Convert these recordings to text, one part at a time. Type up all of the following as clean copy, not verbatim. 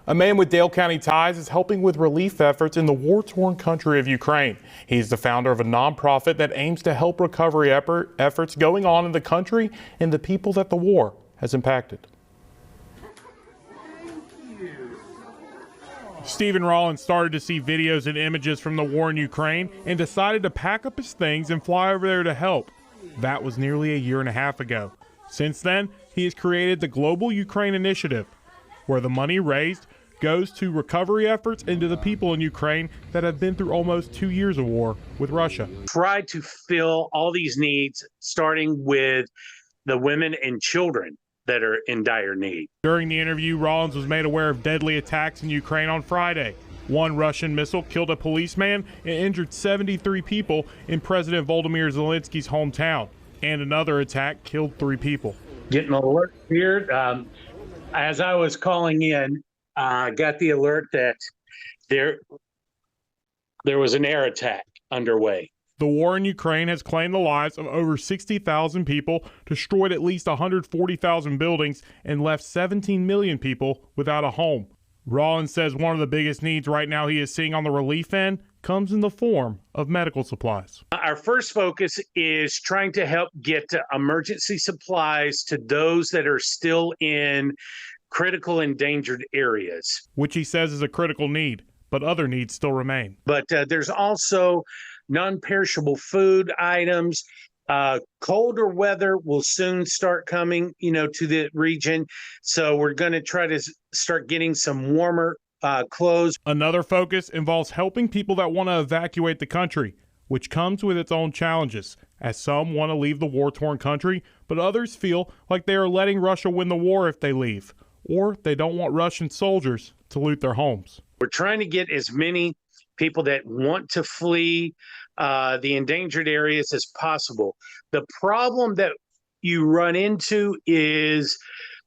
A man with Dale County ties is helping with relief efforts in the war-torn country of Ukraine. He's the founder of a nonprofit that aims to help recovery efforts going on in the country and the people that the war has impacted. Stephen Rollins started to see videos and images from the war in Ukraine and decided to pack up his things and fly over there to help. That was nearly a year and a half ago. Since then, he has created the Global Ukraine Initiative, where the money raised goes to recovery efforts and to the people in Ukraine that have been through almost 2 years of war with Russia. Try to fill all these needs, starting with the women and children that are in dire need. During the interview, Rollins was made aware of deadly attacks in Ukraine on Friday. One Russian missile killed a policeman and injured 73 people in President Volodymyr Zelensky's hometown, and another attack killed 3 people. Getting an alert here. As I was calling in, got the alert that there was an air attack underway. The war in Ukraine has claimed the lives of over 60,000 people, destroyed at least 140,000 buildings, and left 17 million people without a home. Rollins says one of the biggest needs right now he is seeing on the relief end comes in the form of medical supplies. Our first focus is trying to help get emergency supplies to those that are still in critical endangered areas, which he says is a critical need, but other needs still remain. But there's also non-perishable food items. Colder weather will soon start coming, to the region. So we're going to try to start getting some warmer clothes. Another focus involves helping people that want to evacuate the country, which comes with its own challenges, as some want to leave the war-torn country, but others feel like they are letting Russia win the war if they leave, or they don't want Russian soldiers to loot their homes. We're trying to get as many people that want to flee the endangered areas as possible. The problem that you run into is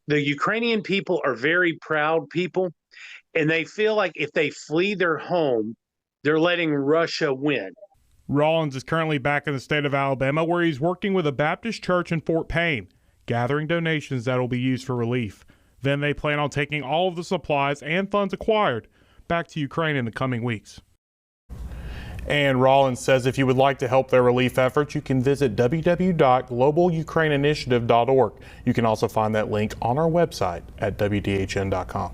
the Ukrainian people are very proud people, and they feel like if they flee their home, they're letting Russia win. Rollins is currently back in the state of Alabama, where he's working with a Baptist church in Fort Payne, gathering donations that will be used for relief. Then they plan on taking all of the supplies and funds acquired back to Ukraine in the coming weeks. And Rollins says if you would like to help their relief efforts, you can visit www.globalukraineinitiative.org. You can also find that link on our website at wdhn.com.